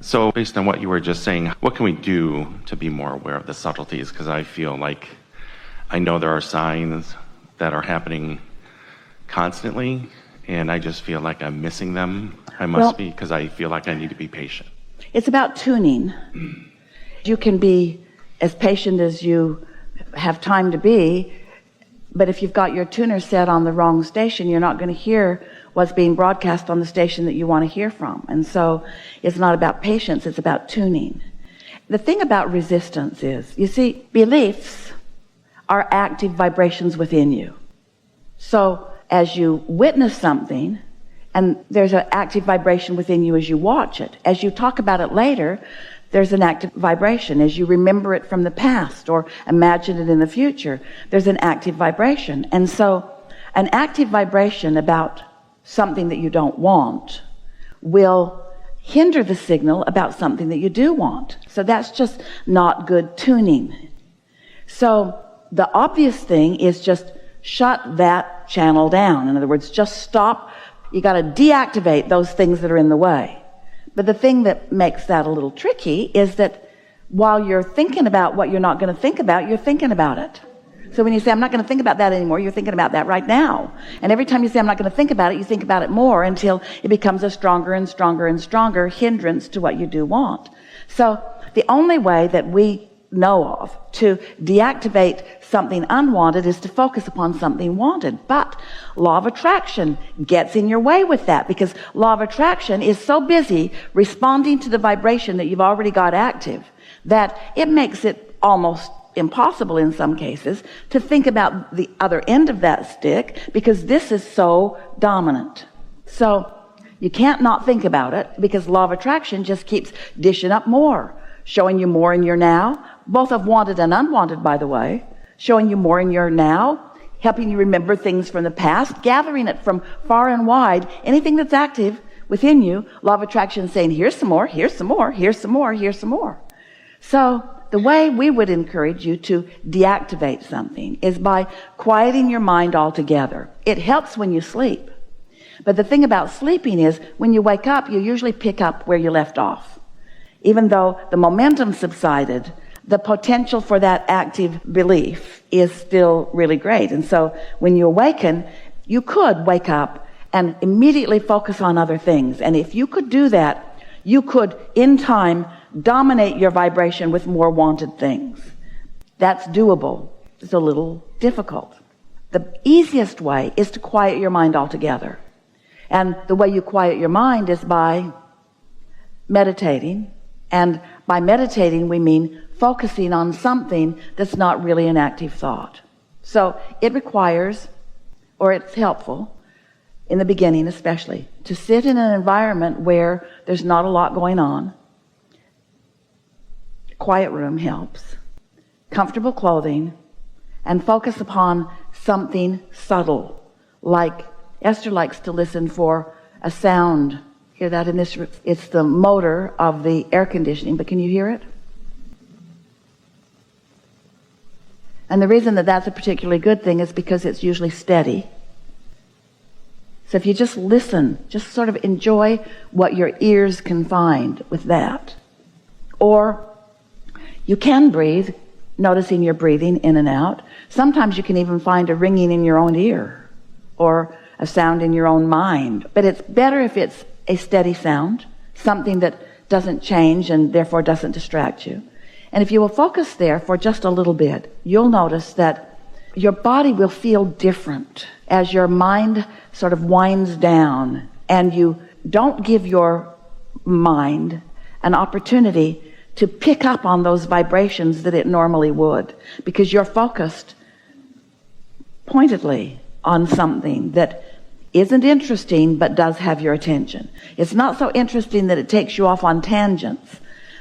So based on what you were just saying, what can we do to be more aware of the subtleties? Because I feel like I know there are signs that are happening constantly, and I just feel like I'm missing them. I must be, because I feel like I need to be patient. It's about tuning. You can be as patient as you have time to be, but if you've got your tuner set on the wrong station, you're not going to hear what's being broadcast on the station that you want to hear from. And so it's not about patience, it's about tuning. The thing about resistance is, you see, beliefs are active vibrations within you. So as you witness something, and there's an active vibration within you as you watch it. As you talk about it later, there's an active vibration. As you remember it from the past or imagine it in the future, there's an active vibration. And so an active vibration about something that you don't want will hinder the signal about something that you do want. So that's just not good tuning. So the obvious thing is just shut that channel down. In other words, just stop. You got to deactivate those things that are in the way. But the thing that makes that a little tricky is that while you're thinking about what you're not going to think about, you're thinking about it. So when you say, I'm not going to think about that anymore, you're thinking about that right now. And every time you say, I'm not going to think about it, you think about it more until it becomes a stronger and stronger and stronger hindrance to what you do want. So the only way that we know of to deactivate something unwanted is to focus upon something wanted. But law of attraction gets in your way with that, because law of attraction is so busy responding to the vibration that you've already got active that it makes it almost impossible in some cases to think about the other end of that stick, because this is so dominant. So you can't not think about it, because law of attraction just keeps dishing up more, showing you more in your now, both of wanted and unwanted, by the way, showing you more in your now, helping you remember things from the past, gathering it from far and wide, anything that's active within you. Law of attraction saying, here's some more, here's some more, here's some more, here's some more. So the way we would encourage you to deactivate something is by quieting your mind altogether. It helps when you sleep. But the thing about sleeping is, when you wake up, you usually pick up where you left off. Even though the momentum subsided, the potential for that active belief is still really great. And so when you awaken, you could wake up and immediately focus on other things. And if you could do that, you could, in time, dominate your vibration with more wanted things. That's doable. It's a little difficult. The easiest way is to quiet your mind altogether. And the way you quiet your mind is by meditating. And by meditating, we mean focusing on something that's not really an active thought. So it requires, or it's helpful, in the beginning especially, to sit in an environment where there's not a lot going on. Quiet room helps. Comfortable clothing, and focus upon something subtle. Like Esther likes to listen for a sound. Hear that in this room? It's the motor of the air conditioning, but can you hear it? And the reason that that's a particularly good thing is because it's usually steady. So if you just listen, just sort of enjoy what your ears can find with that. Or you can breathe, noticing your breathing in and out. Sometimes you can even find a ringing in your own ear or a sound in your own mind. But it's better if it's a steady sound, something that doesn't change and therefore doesn't distract you. And if you will focus there for just a little bit, you'll notice that your body will feel different as your mind sort of winds down, and you don't give your mind an opportunity to pick up on those vibrations that it normally would, because you're focused pointedly on something that isn't interesting but does have your attention. It's not so interesting that it takes you off on tangents,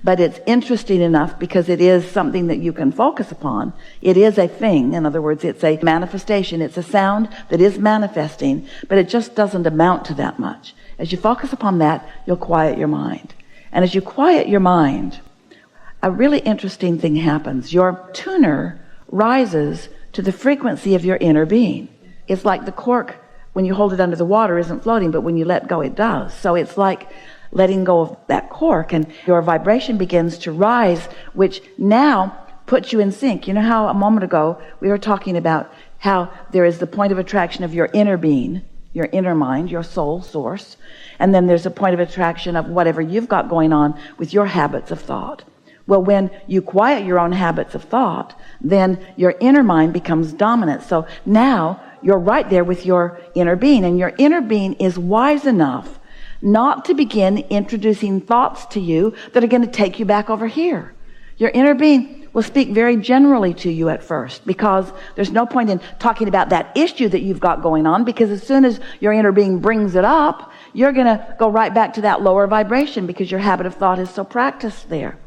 but it's interesting enough because it is something that you can focus upon. It is a thing. In other words, it's a manifestation. It's a sound that is manifesting, but it just doesn't amount to that much. As you focus upon that, you'll quiet your mind. And as you quiet your mind, a really interesting thing happens. Your tuner rises to the frequency of your inner being. It's like the cork, when you hold it under the water, isn't floating, but when you let go, it does. So it's like letting go of that cork, and your vibration begins to rise, which now puts you in sync. You know how a moment ago we were talking about how there is the point of attraction of your inner being, your inner mind, your soul source, and then there's a point of attraction of whatever you've got going on with your habits of thought. Well, when you quiet your own habits of thought, then your inner mind becomes dominant. So now you're right there with your inner being, and your inner being is wise enough not to begin introducing thoughts to you that are going to take you back over here. Your inner being will speak very generally to you at first, because there's no point in talking about that issue that you've got going on, because as soon as your inner being brings it up, you're going to go right back to that lower vibration, because your habit of thought is so practiced there.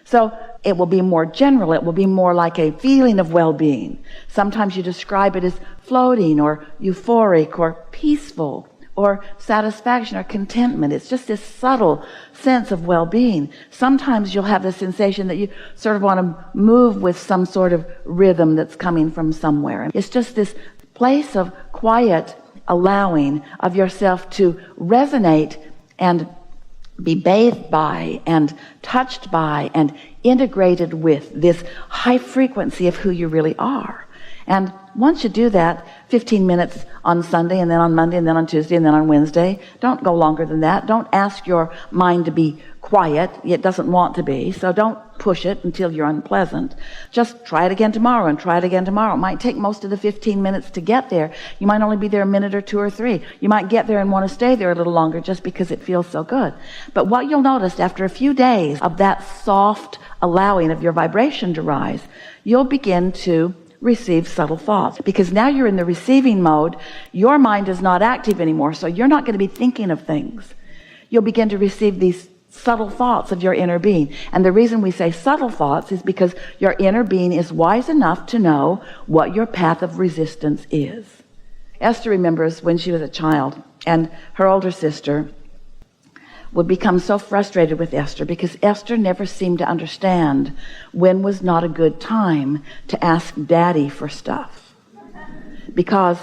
So it will be more general. It will be more like a feeling of well-being. Sometimes you describe it as floating or euphoric or peaceful or satisfaction or contentment. It's just this subtle sense of well-being. Sometimes you'll have the sensation that you sort of want to move with some sort of rhythm that's coming from somewhere. It's just this place of quiet allowing of yourself to resonate and be bathed by and touched by and integrated with this high frequency of who you really are. And once you do that, 15 minutes on Sunday, and then on Monday, and then on Tuesday, and then on Wednesday, don't go longer than that. Don't ask your mind to be quiet. It doesn't want to be, so don't push it until you're unpleasant. Just try it again tomorrow, and try it again tomorrow. It might take most of the 15 minutes to get there. You might only be there a minute or two or three. You might get there and want to stay there a little longer just because it feels so good. But what you'll notice after a few days of that soft allowing of your vibration to rise, you'll begin to receive subtle thoughts, because now you're in the receiving mode. Your mind is not active anymore, so you're not going to be thinking of things. You'll begin to receive these subtle thoughts of your inner being. And the reason we say subtle thoughts is because your inner being is wise enough to know what your path of resistance is. Esther remembers when she was a child, and her older sister would become so frustrated with Esther because Esther never seemed to understand when was not a good time to ask Daddy for stuff, because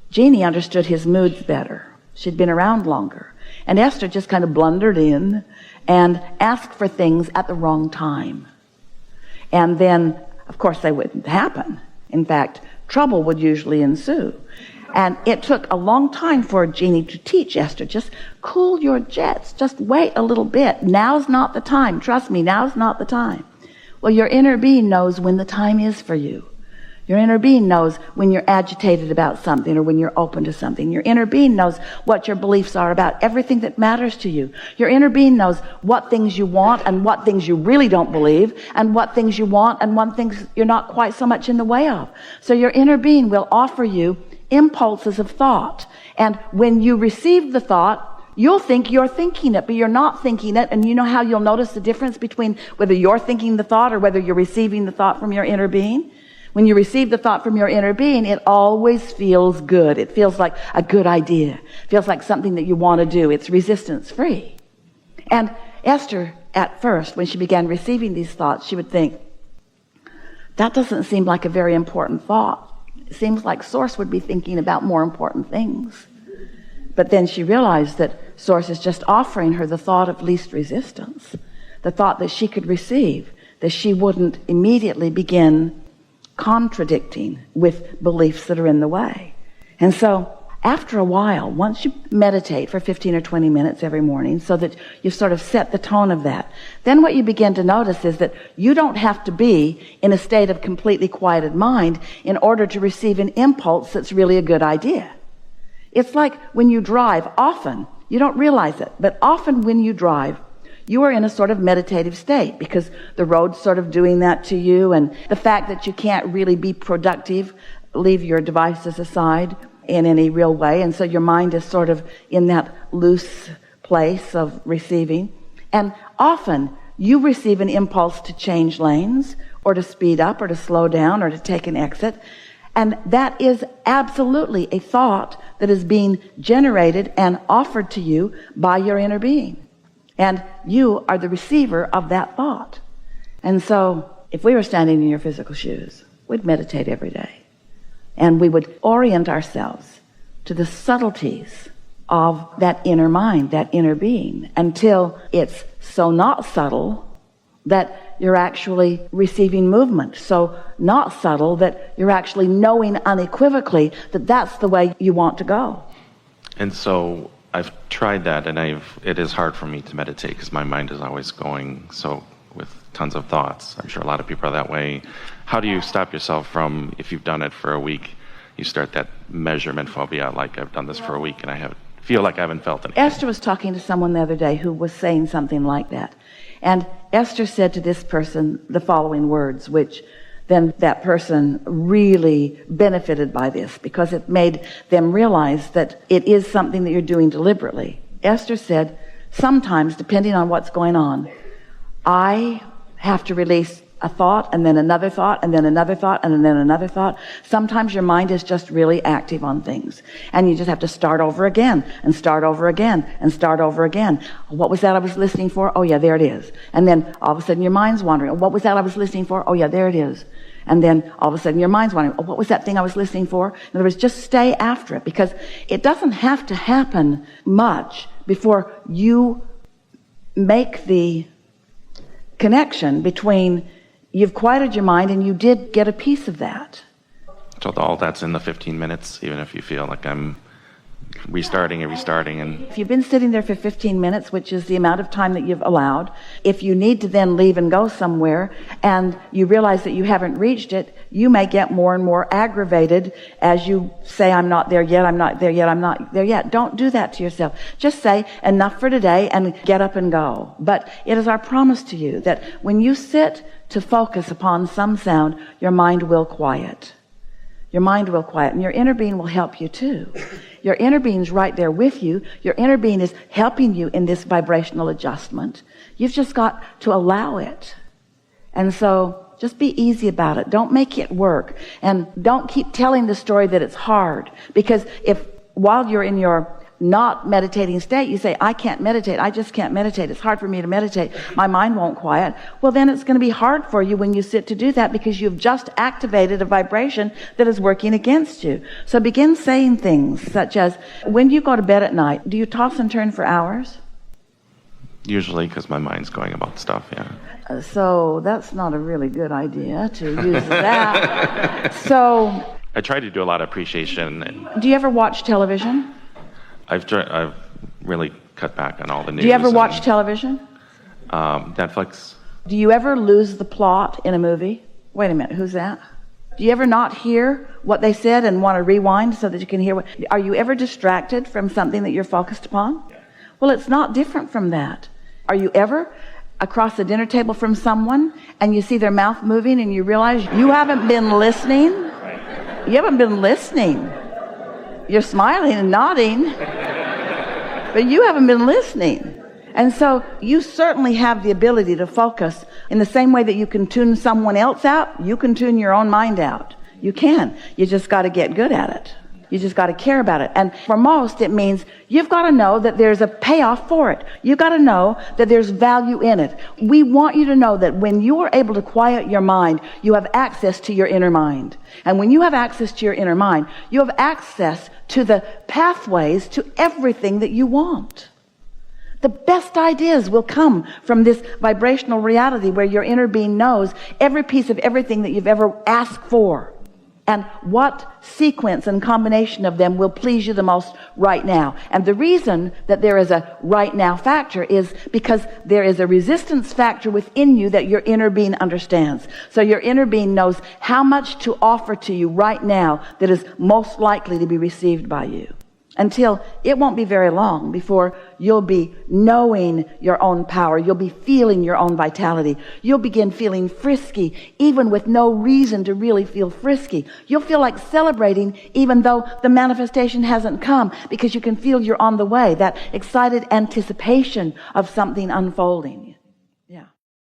Jeannie understood his moods better. She'd been around longer, and Esther just kind of blundered in and asked for things at the wrong time. And then, of course, they wouldn't happen. In fact, trouble would usually ensue. And it took a long time for Jeannie to teach Esther, just cool your jets, just wait a little bit. Now's not the time. Trust me, now's not the time. Well, your inner being knows when the time is for you. Your inner being knows when you're agitated about something or when you're open to something. Your inner being knows what your beliefs are about everything that matters to you. Your inner being knows what things you want and what things you really don't believe, and what things you want and what things you're not quite so much in the way of. So your inner being will offer you impulses of thought. And when you receive the thought, you'll think you're thinking it, but you're not thinking it. And you know how you'll notice the difference between whether you're thinking the thought or whether you're receiving the thought from your inner being? When you receive the thought from your inner being, it always feels good. It feels like a good idea. It feels like something that you want to do. It's resistance free. And Esther, at first, when she began receiving these thoughts, she would think, that doesn't seem like a very important thought. It seems like Source would be thinking about more important things. But then she realized that Source is just offering her the thought of least resistance, the thought that she could receive, that she wouldn't immediately begin contradicting with beliefs that are in the way. And so after a while, once you meditate for 15 or 20 minutes every morning so that you sort of set the tone of that, then what you begin to notice is that you don't have to be in a state of completely quieted mind in order to receive an impulse that's really a good idea. It's like when you drive, often, you don't realize it, but often when you drive, you are in a sort of meditative state because the road's sort of doing that to you, and the fact that you can't really be productive, leave your devices aside in any real way, and so your mind is sort of in that loose place of receiving. And often you receive an impulse to change lanes or to speed up or to slow down or to take an exit, and that is absolutely a thought that is being generated and offered to you by your inner being. And you are the receiver of that thought. And so if we were standing in your physical shoes, we'd meditate every day. And we would orient ourselves to the subtleties of that inner mind, that inner being, until it's so not subtle that you're actually receiving movement, so not subtle that you're actually knowing unequivocally that that's the way you want to go. And so I've tried that, and it is hard for me to meditate because my mind is always going so with tons of thoughts. I'm sure a lot of people are that way. How do you stop yourself from, if you've done it for a week, you start that measurement phobia, like I've done this for a week and I feel like I haven't felt anything? Esther was talking to someone the other day who was saying something like that. And Esther said to this person the following words, which then that person really benefited by this because it made them realize that it is something that you're doing deliberately. Esther said, sometimes, depending on what's going on, I have to release a thought and then another thought and then another thought and then another thought. Sometimes your mind is just really active on things and you just have to start over again and start over again and start over again. What was that I was listening for? Oh yeah, there it is. And then all of a sudden your mind's wandering. What was that I was listening for? Oh yeah, there it is. And then all of a sudden your mind's wondering, oh, what was that thing I was listening for? In other words, just stay after it, because it doesn't have to happen much before you make the connection between you've quieted your mind and you did get a piece of that. So all that's in the 15 minutes, even if you feel like I'm restarting and restarting. And if you've been sitting there for 15 minutes, which is the amount of time that you've allowed, if you need to then leave and go somewhere and you realize that you haven't reached it, you may get more and more aggravated as you say, I'm not there yet, I'm not there yet, I'm not there yet. Don't do that to yourself. Just say, enough for today, and get up and go. But it is our promise to you that when you sit to focus upon some sound, your mind will quiet. Your mind will quiet, and your inner being will help you too. Your inner being's right there with you. Your inner being is helping you in this vibrational adjustment. You've just got to allow it. And so just be easy about it. Don't make it work. And don't keep telling the story that it's hard. Because if while you're in your not meditating state, you say, I can't meditate, I just can't meditate, it's hard for me to meditate, my mind won't quiet, well then it's going to be hard for you when you sit to do that, because you've just activated a vibration that is working against you. So begin saying things such as, when you go to bed at night, do you toss and turn for hours? usually because my mind's going about stuff, yeah. So that's not a really good idea to use that. So I try to do a lot of appreciation. do you ever watch television? I've really cut back on all the news. Do you ever watch television? Netflix. Do you ever lose the plot in a movie? Wait a minute, who's that? Do you ever not hear what they said and want to rewind so that you can hear what... Are you ever distracted from something that you're focused upon? Yeah. Well, it's not different from that. Are you ever across the dinner table from someone and you see their mouth moving and you realize you haven't been listening? You haven't been listening. You're smiling and nodding, but you haven't been listening. And so you certainly have the ability to focus in the same way that you can tune someone else out. You can tune your own mind out. You can. You just got to get good at it. You just got to care about it. And for most, it means you've got to know that there's a payoff for it. You've got to know that there's value in it. We want you to know that when you are able to quiet your mind, you have access to your inner mind. And when you have access to your inner mind, you have access to the pathways to everything that you want. The best ideas will come from this vibrational reality where your inner being knows every piece of everything that you've ever asked for, and what sequence and combination of them will please you the most right now. And the reason that there is a right now factor is because there is a resistance factor within you that your inner being understands. So your inner being knows how much to offer to you right now that is most likely to be received by you. Until it won't be very long before you'll be knowing your own power. You'll be feeling your own vitality. You'll begin feeling frisky, even with no reason to really feel frisky. You'll feel like celebrating, even though the manifestation hasn't come, because you can feel you're on the way, that excited anticipation of something unfolding.